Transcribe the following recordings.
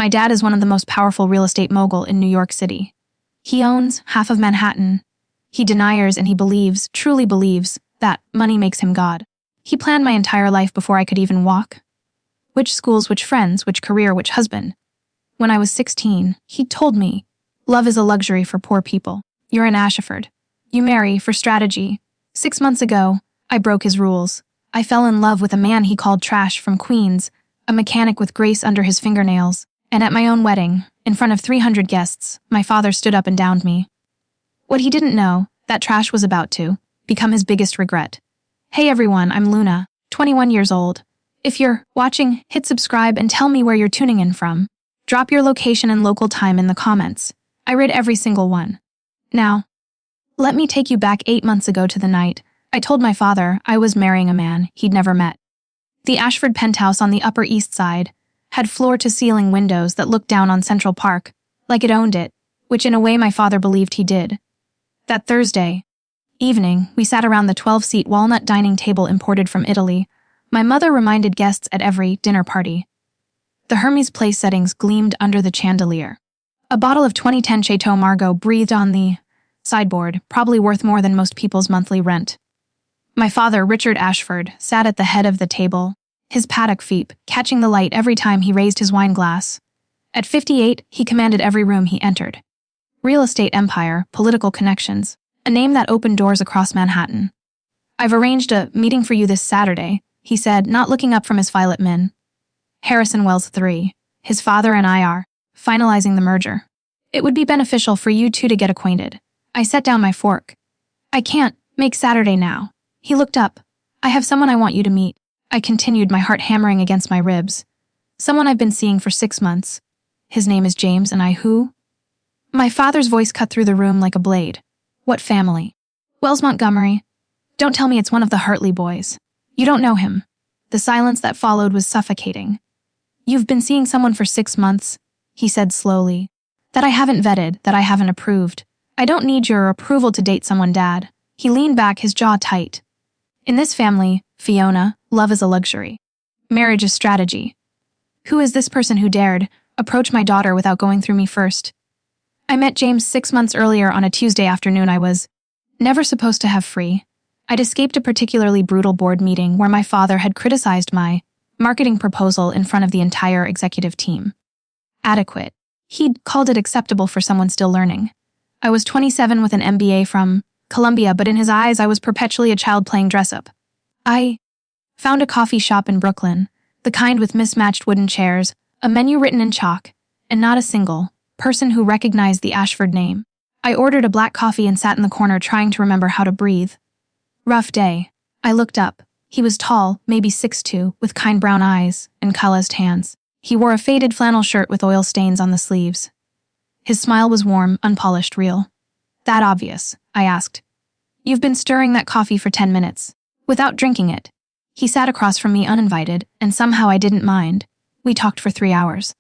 My dad is one of the most powerful real estate mogul in New York City. He owns half of Manhattan. He denies and he believes, truly believes, that money makes him God. He planned my entire life before I could even walk. Which schools, which friends, which career, which husband. When I was 16, he told me, love is a luxury for poor people. You're in Ashford. You marry for strategy. 6 months ago, I broke his rules. I fell in love with a man he called trash from Queens, a mechanic with grace under his fingernails. And at my own wedding, in front of 300 guests, my father stood up and downed me. What he didn't know, that trash was about to become his biggest regret. Hey everyone, I'm Luna, 21 years old. If you're watching, hit subscribe and tell me where you're tuning in from. Drop your location and local time in the comments. I read every single one. Now, let me take you back 8 months ago to the night I told my father I was marrying a man he'd never met. The Ashford penthouse on the Upper East Side had floor-to-ceiling windows that looked down on Central Park, like it owned it, which in a way my father believed he did. That Thursday evening, we sat around the 12-seat walnut dining table imported from Italy. My mother reminded guests at every dinner party. The Hermes Place settings gleamed under the chandelier. A bottle of 2010 Chateau Margaux breathed on the sideboard, probably worth more than most people's monthly rent. My father, Richard Ashford, sat at the head of the table, his paddock feet catching the light every time he raised his wine glass. At 58, he commanded every room he entered. Real estate empire, political connections, a name that opened doors across Manhattan. I've arranged a meeting for you this Saturday, he said, not looking up from his file at Min. Harrison Wells 3. His father and I are finalizing the merger. It would be beneficial for you two to get acquainted. I set down my fork. I can't make Saturday now. He looked up. I have someone I want you to meet. I continued, my heart hammering against my ribs. Someone I've been seeing for 6 months. His name is James, and I who? My father's voice cut through the room like a blade. What family? Wells Montgomery. Don't tell me it's one of the Hartley boys. You don't know him. The silence that followed was suffocating. You've been seeing someone for 6 months, he said slowly. That I haven't vetted, that I haven't approved. I don't need your approval to date someone, Dad. He leaned back, his jaw tight. In this family, Fiona, love is a luxury. Marriage is strategy. Who is this person who dared approach my daughter without going through me first? I met James 6 months earlier on a Tuesday afternoon. I was never supposed to have free. I'd escaped a particularly brutal board meeting where my father had criticized my marketing proposal in front of the entire executive team. Adequate. He'd called it acceptable for someone still learning. I was 27 with an MBA from Columbia, but in his eyes I was perpetually a child playing dress-up. I found a coffee shop in Brooklyn, the kind with mismatched wooden chairs, a menu written in chalk, and not a single person who recognized the Ashford name. I ordered a black coffee and sat in the corner trying to remember how to breathe. Rough day. I looked up. He was tall, maybe 6'2", with kind brown eyes and calloused hands. He wore a faded flannel shirt with oil stains on the sleeves. His smile was warm, unpolished, real. That obvious? I asked. You've been stirring that coffee for 10 minutes. Without drinking it. He sat across from me uninvited, and somehow I didn't mind. We talked for 3 hours.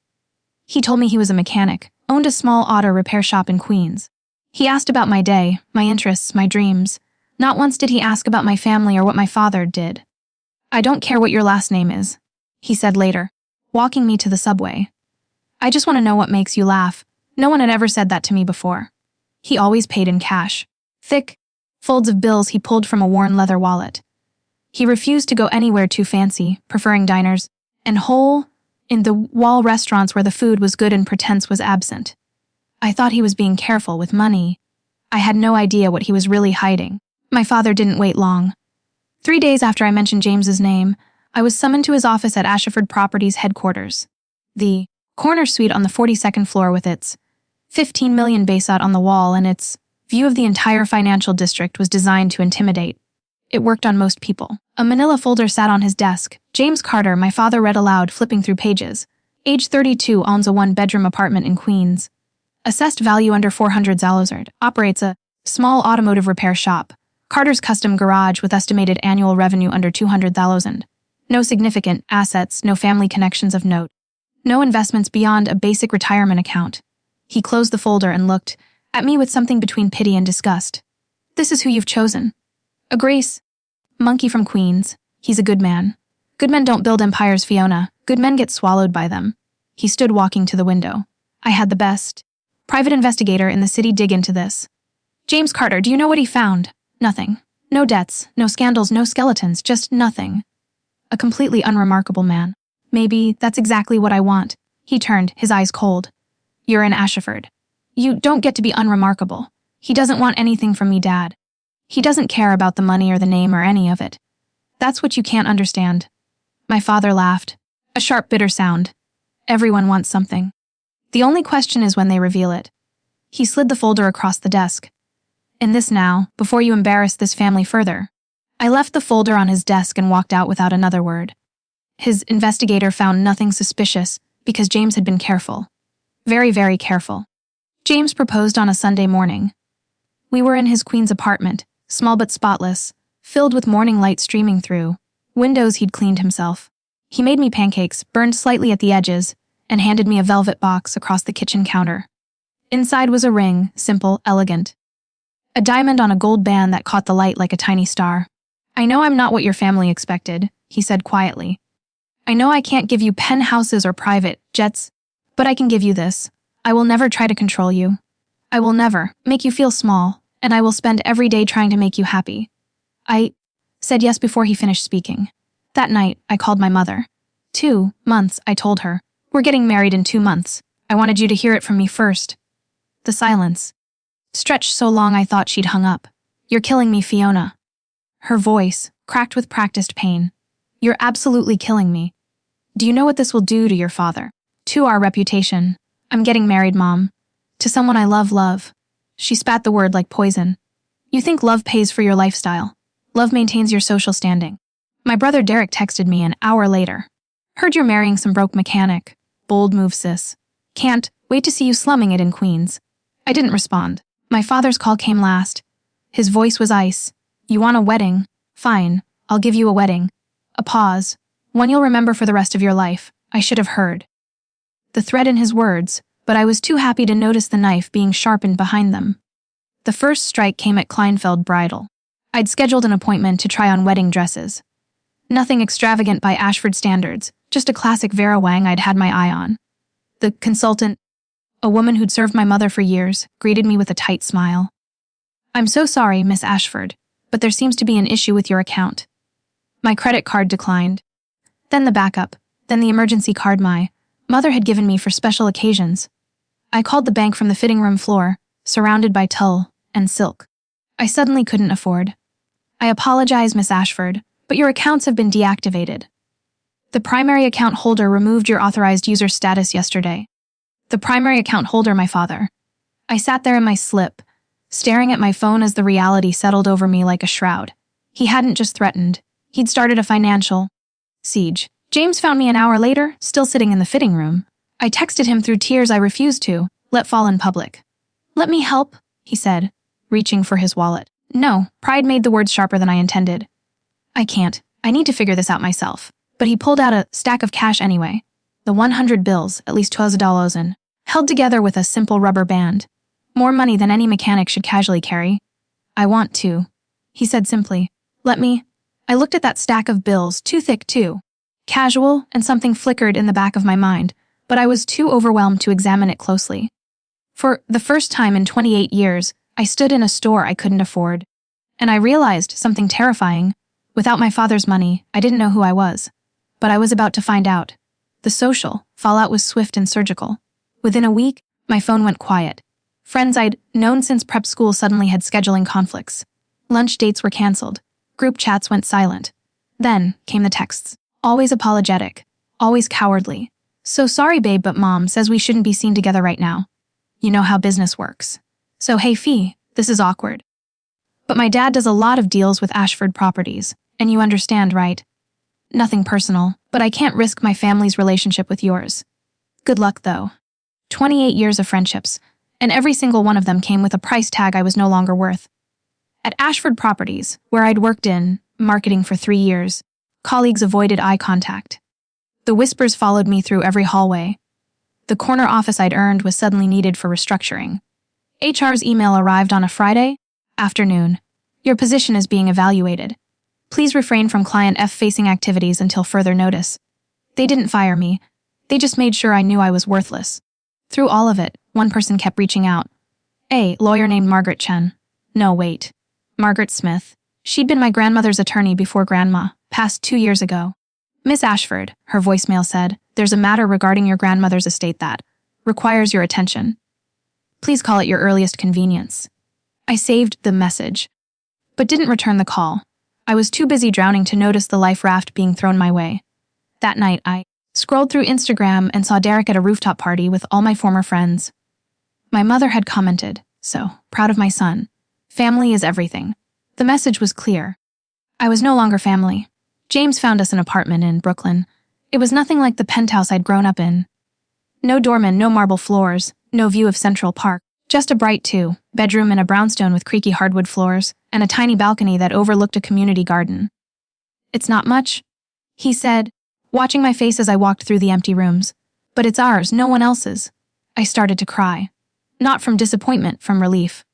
He told me he was a mechanic, owned a small auto repair shop in Queens. He asked about my day, my interests, my dreams. Not once did he ask about my family or what my father did. I don't care what your last name is, he said later, walking me to the subway. I just want to know what makes you laugh. No one had ever said that to me before. He always paid in cash. Thick folds of bills he pulled from a worn leather wallet. He refused to go anywhere too fancy, preferring diners and hole-in-the-wall restaurants where the food was good and pretense was absent. I thought he was being careful with money. I had no idea what he was really hiding. My father didn't wait long. 3 days after I mentioned James's name, I was summoned to his office at Ashford Properties headquarters. The corner suite on the 42nd floor with its 15 million basalt on the wall and its view of the entire financial district was designed to intimidate. It worked on most people. A manila folder sat on his desk. James Carter, my father read aloud, flipping through pages. Age 32, owns a 1-bedroom apartment in Queens. Assessed value under $400,000. Operates a small automotive repair shop. Carter's custom garage with estimated annual revenue under $200,000. No significant assets, no family connections of note. No investments beyond a basic retirement account. He closed the folder and looked at me with something between pity and disgust. This is who you've chosen. A Grace monkey from Queens. He's a good man. Good men don't build empires, Fiona. Good men get swallowed by them. He stood walking to the window. I had the best private investigator in the city dig into this. James Carter, do you know what he found? Nothing. No debts, no scandals, no skeletons, just nothing. A completely unremarkable man. Maybe that's exactly what I want. He turned, his eyes cold. You're in Ashford. You don't get to be unremarkable. He doesn't want anything from me, Dad. He doesn't care about the money or the name or any of it. That's what you can't understand. My father laughed. A sharp, bitter sound. Everyone wants something. The only question is when they reveal it. He slid the folder across the desk. In this now, before you embarrass this family further. I left the folder on his desk and walked out without another word. His investigator found nothing suspicious because James had been careful. Very, very careful. James proposed on a Sunday morning. We were in his Queens apartment, small but spotless, filled with morning light streaming through, windows he'd cleaned himself. He made me pancakes, burned slightly at the edges, and handed me a velvet box across the kitchen counter. Inside was a ring, simple, elegant. A diamond on a gold band that caught the light like a tiny star. I know I'm not what your family expected, he said quietly. I know I can't give you penthouses or private jets, but I can give you this. I will never try to control you. I will never make you feel small, and I will spend every day trying to make you happy. I said yes before he finished speaking. That night, I called my mother. 2 months, I told her. We're getting married in 2 months. I wanted you to hear it from me first. The silence stretched so long I thought she'd hung up. You're killing me, Fiona. Her voice, cracked with practiced pain. You're absolutely killing me. Do you know what this will do to your father? To our reputation. I'm getting married, Mom. To someone I love. She spat the word like poison. You think love pays for your lifestyle. Love maintains your social standing. My brother Derek texted me an hour later. Heard you're marrying some broke mechanic. Bold move, sis. Can't wait to see you slumming it in Queens. I didn't respond. My father's call came last. His voice was ice. You want a wedding? Fine, I'll give you a wedding. A pause. One you'll remember for the rest of your life. I should have heard the threat in his words, but I was too happy to notice the knife being sharpened behind them. The first strike came at Kleinfeld Bridal. I'd scheduled an appointment to try on wedding dresses. Nothing extravagant by Ashford standards, just a classic Vera Wang I'd had my eye on. The consultant, a woman who'd served my mother for years, greeted me with a tight smile. I'm so sorry, Miss Ashford, but there seems to be an issue with your account. My credit card declined. Then the backup, then the emergency card my mother had given me for special occasions. I called the bank from the fitting room floor, surrounded by tulle and silk. I suddenly couldn't afford. I apologize, Miss Ashford, but your accounts have been deactivated. The primary account holder removed your authorized user status yesterday. The primary account holder, my father. I sat there in my slip, staring at my phone as the reality settled over me like a shroud. He hadn't just threatened. He'd started a financial siege. James found me an hour later, still sitting in the fitting room. I texted him through tears I refused to let fall in public. Let me help, he said, reaching for his wallet. No, pride made the words sharper than I intended. I can't. I need to figure this out myself. But he pulled out a stack of cash anyway. The 100 bills, at least $12 in, held together with a simple rubber band. More money than any mechanic should casually carry. I want to, he said simply. Let me. I looked at that stack of bills, too thick too. Casual, and something flickered in the back of my mind, but I was too overwhelmed to examine it closely. For the first time in 28 years, I stood in a store I couldn't afford. And I realized something terrifying. Without my father's money, I didn't know who I was. But I was about to find out. The social fallout was swift and surgical. Within a week, my phone went quiet. Friends I'd known since prep school suddenly had scheduling conflicts. Lunch dates were canceled. Group chats went silent. Then came the texts. Always apologetic. Always cowardly. So sorry, babe, but Mom says we shouldn't be seen together right now. You know how business works. So hey, Fee, this is awkward. But my dad does a lot of deals with Ashford properties, and you understand, right? Nothing personal, but I can't risk my family's relationship with yours. Good luck, though. 28 years of friendships, and every single one of them came with a price tag I was no longer worth. At Ashford Properties, where I'd worked in marketing for 3 years, colleagues avoided eye contact. The whispers followed me through every hallway. The corner office I'd earned was suddenly needed for restructuring. HR's email arrived on a Friday afternoon. Your position is being evaluated. Please refrain from client F-facing activities until further notice. They didn't fire me. They just made sure I knew I was worthless. Through all of it, one person kept reaching out. A lawyer named Margaret Chen. No, wait. Margaret Smith. She'd been my grandmother's attorney before Grandma, passed 2 years ago. Miss Ashford, her voicemail said, there's a matter regarding your grandmother's estate that requires your attention. Please call at your earliest convenience. I saved the message, but didn't return the call. I was too busy drowning to notice the life raft being thrown my way. That night, I scrolled through Instagram and saw Derek at a rooftop party with all my former friends. My mother had commented, so proud of my son. Family is everything. The message was clear. I was no longer family. James found us an apartment in Brooklyn. It was nothing like the penthouse I'd grown up in. No doorman, no marble floors, no view of Central Park. Just a bright two-bedroom in a brownstone with creaky hardwood floors and a tiny balcony that overlooked a community garden. It's not much, he said, watching my face as I walked through the empty rooms. But it's ours, no one else's. I started to cry. Not from disappointment, from relief.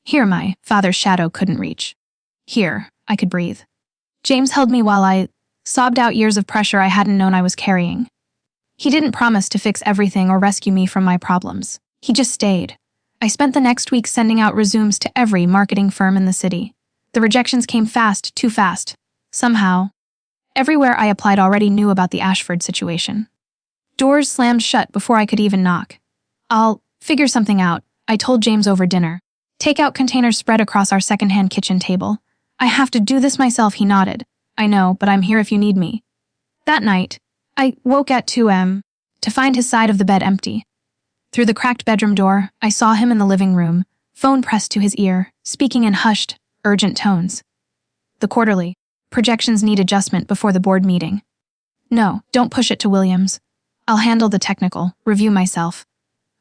Here my father's shadow couldn't reach. Here, I could breathe. James held me while I sobbed out years of pressure I hadn't known I was carrying. He didn't promise to fix everything or rescue me from my problems. He just stayed. I spent the next week sending out resumes to every marketing firm in the city. The rejections came fast, too fast. Somehow, everywhere I applied already knew about the Ashford situation. Doors slammed shut before I could even knock. I'll figure something out, I told James over dinner. Takeout containers spread across our secondhand kitchen table. I have to do this myself, he nodded. I know, but I'm here if you need me. That night, I woke at 2 a.m. to find his side of the bed empty. Through the cracked bedroom door, I saw him in the living room, phone pressed to his ear, speaking in hushed, urgent tones. The quarterly projections need adjustment before the board meeting. No, don't push it to Williams. I'll handle the technical, review myself.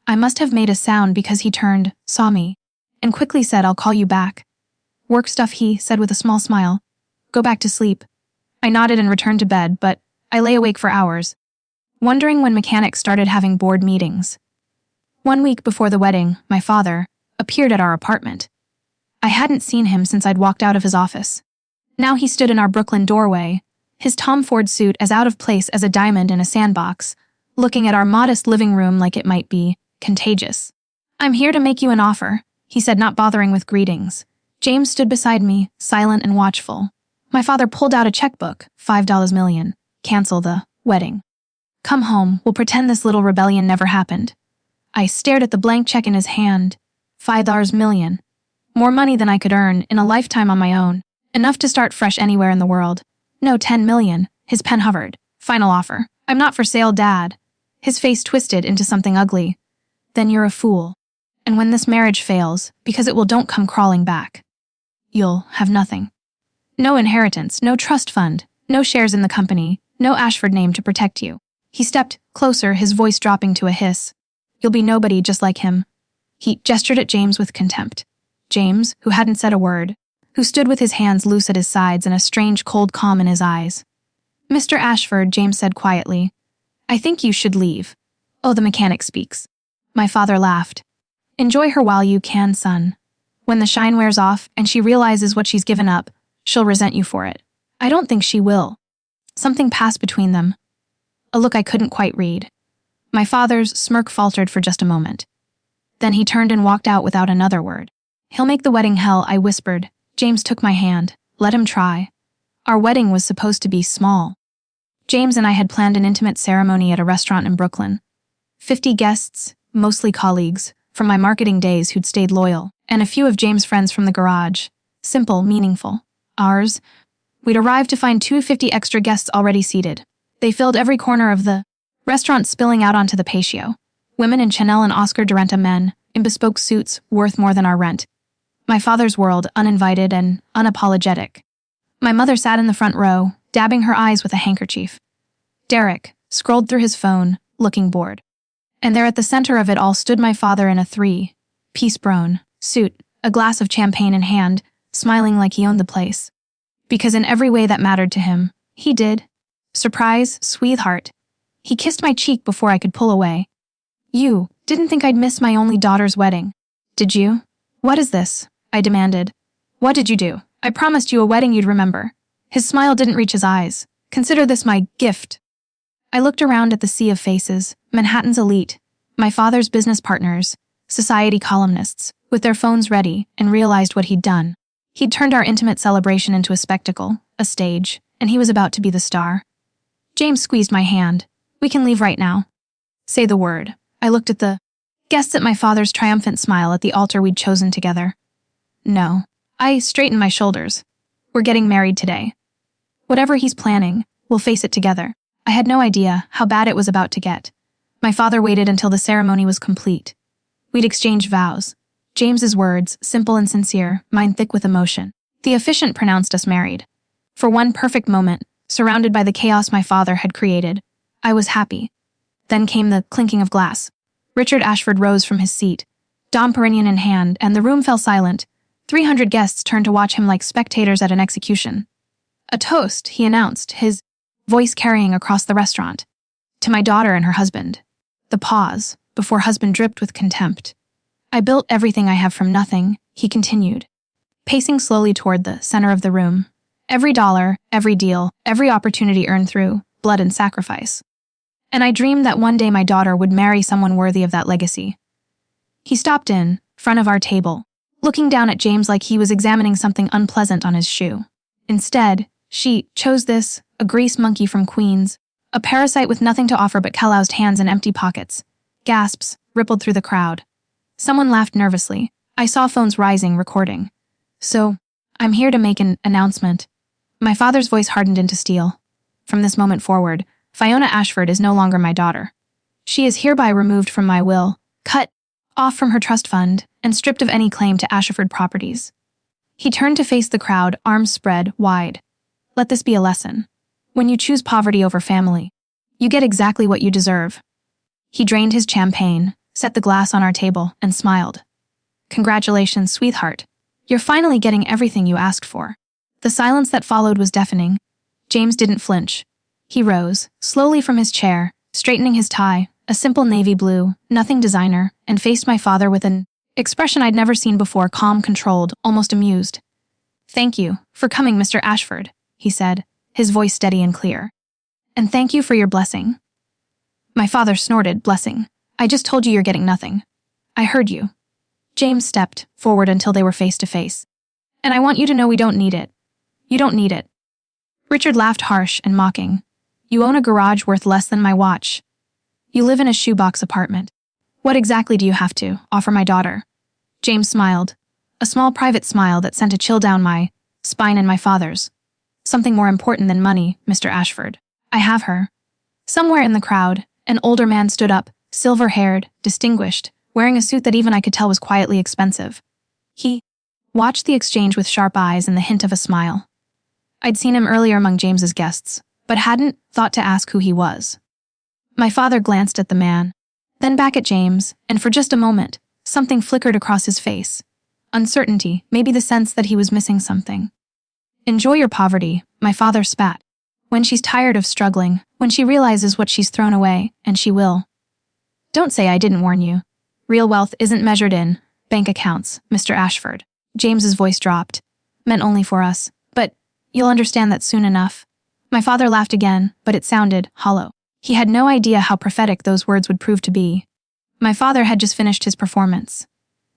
I must have made a sound because he turned, saw me, and quickly said, I'll call you back. Work stuff, he said with a small smile. Go back to sleep. I nodded and returned to bed, but I lay awake for hours, wondering when mechanics started having board meetings. 1 week before the wedding, my father appeared at our apartment. I hadn't seen him since I'd walked out of his office. Now he stood in our Brooklyn doorway, his Tom Ford suit as out of place as a diamond in a sandbox, looking at our modest living room like it might be contagious. I'm here to make you an offer, he said, not bothering with greetings. James stood beside me, silent and watchful. My father pulled out a checkbook, $5 million. Cancel the wedding. Come home, we'll pretend this little rebellion never happened. I stared at the blank check in his hand. $5 million. More money than I could earn in a lifetime on my own. Enough to start fresh anywhere in the world. No, 10 million. His pen hovered. Final offer. I'm not for sale, Dad. His face twisted into something ugly. Then you're a fool. And when this marriage fails, because it will, don't come crawling back. You'll have nothing. No inheritance, no trust fund, no shares in the company, no Ashford name to protect you. He stepped closer, his voice dropping to a hiss. You'll be nobody just like him. He gestured at James with contempt. James, who hadn't said a word, who stood with his hands loose at his sides and a strange cold calm in his eyes. Mr. Ashford, James said quietly, I think you should leave. Oh, the mechanic speaks. My father laughed. Enjoy her while you can, son. When the shine wears off and she realizes what she's given up, she'll resent you for it. I don't think she will. Something passed between them. A look I couldn't quite read. My father's smirk faltered for just a moment. Then he turned and walked out without another word. He'll make the wedding hell, I whispered. James took my hand. Let him try. Our wedding was supposed to be small. James and I had planned an intimate ceremony at a restaurant in Brooklyn. 50 guests, mostly colleagues, from my marketing days who'd stayed loyal, and a few of James' friends from the garage. Simple, meaningful. Ours? We'd arrived to find 250 extra guests already seated. They filled every corner of the restaurant, spilling out onto the patio. Women in Chanel and Oscar de Renta, men in bespoke suits worth more than our rent. My father's world, uninvited and unapologetic. My mother sat in the front row, dabbing her eyes with a handkerchief. Derek scrolled through his phone, looking bored. And there at the center of it all stood my father in a three-piece brown suit, a glass of champagne in hand, smiling like he owned the place. Because in every way that mattered to him, he did. Surprise, sweetheart. He kissed my cheek before I could pull away. You didn't think I'd miss my only daughter's wedding, did you? What is this? I demanded. What did you do? I promised you a wedding you'd remember. His smile didn't reach his eyes. Consider this my gift. I looked around at the sea of faces, Manhattan's elite, my father's business partners, society columnists, with their phones ready, and realized what he'd done. He'd turned our intimate celebration into a spectacle, a stage, and he was about to be the star. James squeezed my hand. We can leave right now. Say the word. I looked at the guests at my father's triumphant smile at the altar we'd chosen together. No. I straightened my shoulders. We're getting married today. Whatever he's planning, we'll face it together. I had no idea how bad it was about to get. My father waited until the ceremony was complete. We'd exchange vows. James's words, simple and sincere, mine thick with emotion. The officiant pronounced us married. For one perfect moment, surrounded by the chaos my father had created, I was happy. Then came the clinking of glass. Richard Ashford rose from his seat, Dom Perignon in hand, and the room fell silent. 300 guests turned to watch him like spectators at an execution. A toast, he announced, his voice carrying across the restaurant. To my daughter and her husband. The pause, before husband dripped with contempt. I built everything I have from nothing, he continued, pacing slowly toward the center of the room. Every dollar, every deal, every opportunity earned through blood and sacrifice. And I dreamed that one day my daughter would marry someone worthy of that legacy. He stopped in front of our table, looking down at James like he was examining something unpleasant on his shoe. Instead, she chose this, a grease monkey from Queens, a parasite with nothing to offer but calloused hands and empty pockets. Gasps rippled through the crowd. Someone laughed nervously. I saw phones rising, recording. So, I'm here to make an announcement. My father's voice hardened into steel. From this moment forward, Fiona Ashford is no longer my daughter. She is hereby removed from my will, cut off from her trust fund, and stripped of any claim to Ashford properties. He turned to face the crowd, arms spread wide. Let this be a lesson. When you choose poverty over family, you get exactly what you deserve. He drained his champagne, set the glass on our table, and smiled. Congratulations, sweetheart. You're finally getting everything you asked for. The silence that followed was deafening. James didn't flinch. He rose, slowly from his chair, straightening his tie, a simple navy blue, nothing designer, and faced my father with an expression I'd never seen before, calm, controlled, almost amused. Thank you for coming, Mr. Ashford, he said, his voice steady and clear. And thank you for your blessing. My father snorted, blessing. I just told you you're getting nothing. I heard you. James stepped forward until they were face to face. And I want you to know we don't need it. You don't need it. Richard laughed harsh and mocking. You own a garage worth less than my watch. You live in a shoebox apartment. What exactly do you have to offer my daughter? James smiled, a small private smile that sent a chill down my spine and my father's. Something more important than money, Mr. Ashford. I have her. Somewhere in the crowd, an older man stood up, silver-haired, distinguished, wearing a suit that even I could tell was quietly expensive. He watched the exchange with sharp eyes and the hint of a smile. I'd seen him earlier among James's guests, but hadn't thought to ask who he was. My father glanced at the man, then back at James, and for just a moment, something flickered across his face. Uncertainty, maybe the sense that he was missing something. Enjoy your poverty, my father spat. When she's tired of struggling, when she realizes what she's thrown away, and she will. Don't say I didn't warn you. Real wealth isn't measured in bank accounts, Mr. Ashford. James's voice dropped. Meant only for us, but you'll understand that soon enough. My father laughed again, but it sounded hollow. He had no idea how prophetic those words would prove to be. My father had just finished his performance.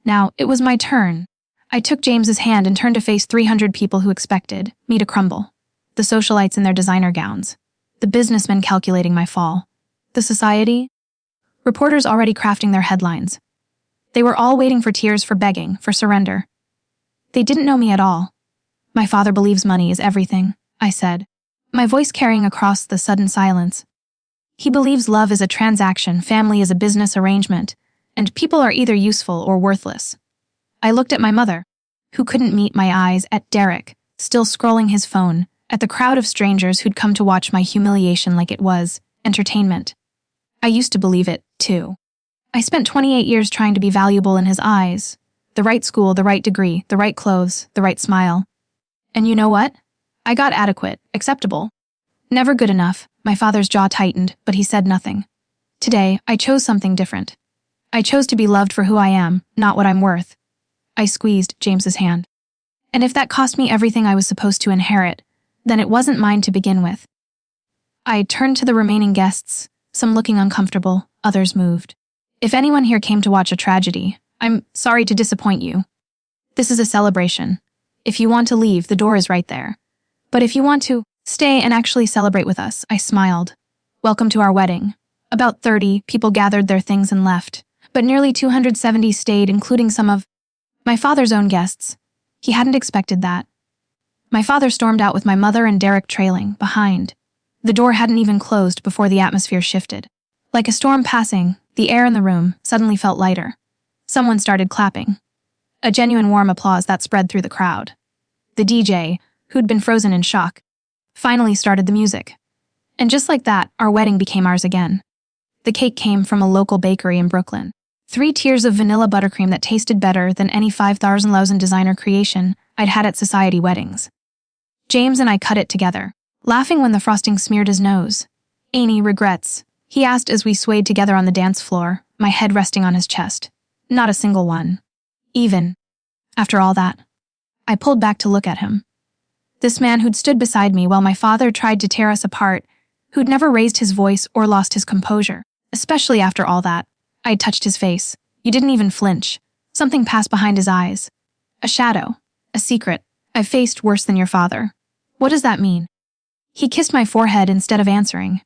Now, it was my turn. I took James's hand and turned to face 300 people who expected me to crumble. The socialites in their designer gowns. The businessmen calculating my fall. The society? Reporters already crafting their headlines. They were all waiting for tears, for begging, for surrender. They didn't know me at all. My father believes money is everything, I said, my voice carrying across the sudden silence. He believes love is a transaction, family is a business arrangement, and people are either useful or worthless. I looked at my mother, who couldn't meet my eyes, at Derek, still scrolling his phone, at the crowd of strangers who'd come to watch my humiliation like it was entertainment. I used to believe it, too. I spent 28 years trying to be valuable in his eyes. The right school, the right degree, the right clothes, the right smile. And you know what? I got adequate, acceptable. Never good enough. My father's jaw tightened, but he said nothing. Today, I chose something different. I chose to be loved for who I am, not what I'm worth. I squeezed James's hand. And if that cost me everything I was supposed to inherit, then it wasn't mine to begin with. I turned to the remaining guests, some looking uncomfortable, others moved. If anyone here came to watch a tragedy, I'm sorry to disappoint you. This is a celebration. If you want to leave, the door is right there. But if you want to stay and actually celebrate with us, I smiled. Welcome to our wedding. About 30 people gathered their things and left, but nearly 270 stayed, including some of my father's own guests. He hadn't expected that. My father stormed out with my mother and Derek trailing behind. The door hadn't even closed before the atmosphere shifted. Like a storm passing, the air in the room suddenly felt lighter. Someone started clapping. A genuine warm applause that spread through the crowd. The DJ, who'd been frozen in shock, finally started the music. And just like that, our wedding became ours again. The cake came from a local bakery in Brooklyn. 3 tiers of vanilla buttercream that tasted better than any 5,000 designer creation I'd had at society weddings. James and I cut it together, laughing when the frosting smeared his nose. "Any regrets?" he asked as we swayed together on the dance floor, my head resting on his chest. Not a single one. Even after all that. I pulled back to look at him. This man who'd stood beside me while my father tried to tear us apart, who'd never raised his voice or lost his composure, especially after all that. I touched his face. You didn't even flinch. Something passed behind his eyes. A shadow. A secret. I've faced worse than your father. What does that mean? He kissed my forehead instead of answering.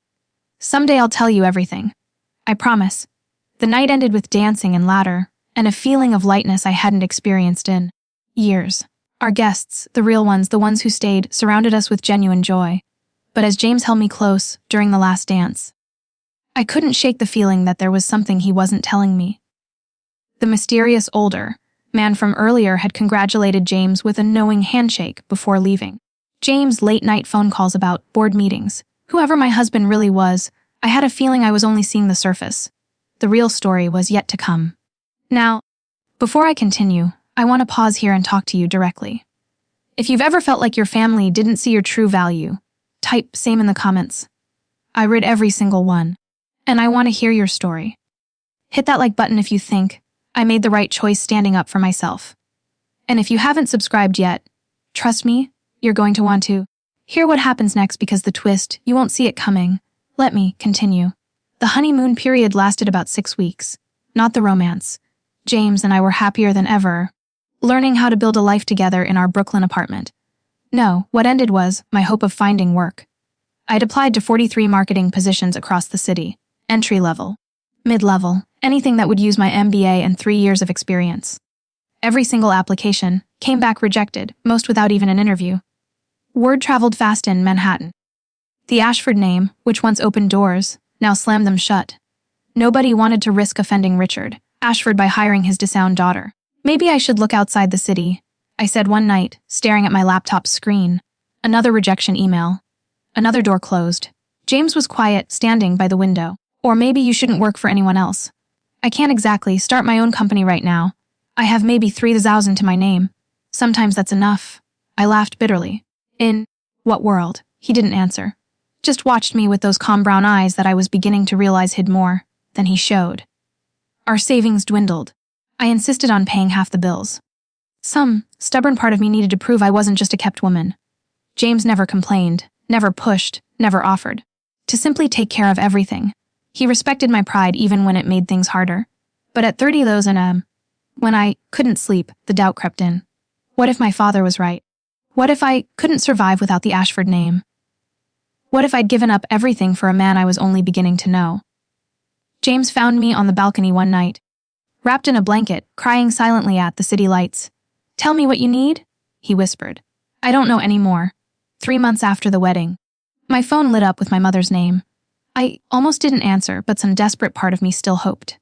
Someday I'll tell you everything. I promise. The night ended with dancing and laughter, and a feeling of lightness I hadn't experienced in years. Our guests, the real ones, the ones who stayed, surrounded us with genuine joy. But as James held me close during the last dance, I couldn't shake the feeling that there was something he wasn't telling me. The mysterious older man from earlier had congratulated James with a knowing handshake before leaving. James' late-night phone calls about board meetings. Whoever my husband really was, I had a feeling I was only seeing the surface. The real story was yet to come. Now, before I continue, I want to pause here and talk to you directly. If you've ever felt like your family didn't see your true value, type same in the comments. I read every single one, and I want to hear your story. Hit that like button if you think I made the right choice standing up for myself. And if you haven't subscribed yet, trust me, you're going to want to hear what happens next, because the twist, you won't see it coming. Let me continue. The honeymoon period lasted about 6 weeks, not the romance. James and I were happier than ever, learning how to build a life together in our Brooklyn apartment. No, what ended was my hope of finding work. I'd applied to 43 marketing positions across the city, entry-level, mid-level, anything that would use my MBA and 3 years of experience. Every single application came back rejected, most without even an interview. Word traveled fast in Manhattan. The Ashford name, which once opened doors, now slammed them shut. Nobody wanted to risk offending Richard Ashford by hiring his disowned daughter. Maybe I should look outside the city, I said one night, staring at my laptop screen. Another rejection email. Another door closed. James was quiet, standing by the window. Or maybe you shouldn't work for anyone else. I can't exactly start my own company right now. I have maybe 3,000 to my name. Sometimes that's enough. I laughed bitterly. In what world? He didn't answer. Just watched me with those calm brown eyes that I was beginning to realize hid more than he showed. Our savings dwindled. I insisted on paying half the bills. Some stubborn part of me needed to prove I wasn't just a kept woman. James never complained, never pushed, never offered to simply take care of everything. He respected my pride even when it made things harder. But at 30 those and when I couldn't sleep, the doubt crept in. What if my father was right? What if I couldn't survive without the Ashford name? What if I'd given up everything for a man I was only beginning to know? James found me on the balcony one night, wrapped in a blanket, crying silently at the city lights. "Tell me what you need," he whispered. "I don't know any more." 3 months after the wedding, my phone lit up with my mother's name. I almost didn't answer, but some desperate part of me still hoped.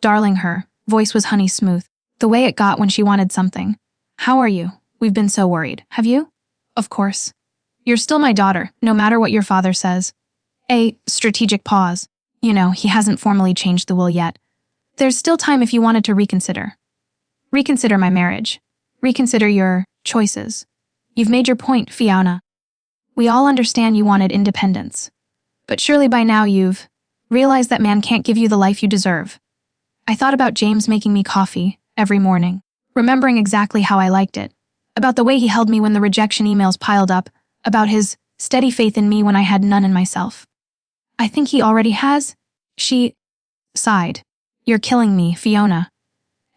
Darling, her voice was honey smooth, the way it got when she wanted something. "How are you? We've been so worried. Have you?" "Of course. You're still my daughter, no matter what your father says." A strategic pause. You know, he hasn't formally changed the will yet. "There's still time if you wanted to reconsider. Reconsider my marriage. Reconsider your choices. You've made your point, Fiona. We all understand you wanted independence. But surely by now you've realized that man can't give you the life you deserve." I thought about James making me coffee every morning, remembering exactly how I liked it, about the way he held me when the rejection emails piled up, about his steady faith in me when I had none in myself. I think he already has. She sighed. You're killing me, Fiona.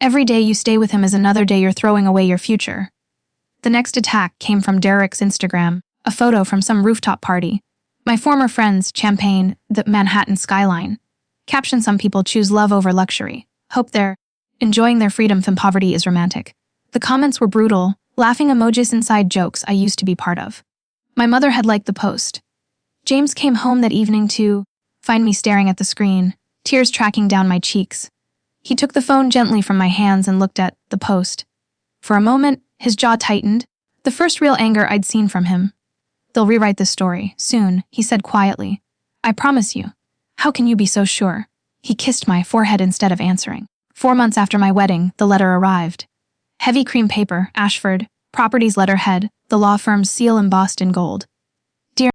Every day you stay with him is another day you're throwing away your future. The next attack came from Derek's Instagram, a photo from some rooftop party. My former friends, champagne, the Manhattan skyline. Caption: some people choose love over luxury. Hope they're enjoying their freedom from poverty is romantic. The comments were brutal, laughing emojis inside jokes I used to be part of. My mother had liked the post. James came home that evening to find me staring at the screen, tears tracking down my cheeks. He took the phone gently from my hands and looked at the post. For a moment, his jaw tightened, the first real anger I'd seen from him. They'll rewrite this story, soon, he said quietly. I promise you. How can you be so sure? He kissed my forehead instead of answering. 4 months after my wedding, the letter arrived. Heavy cream paper, Ashford, properties letterhead, the law firm's seal embossed in gold.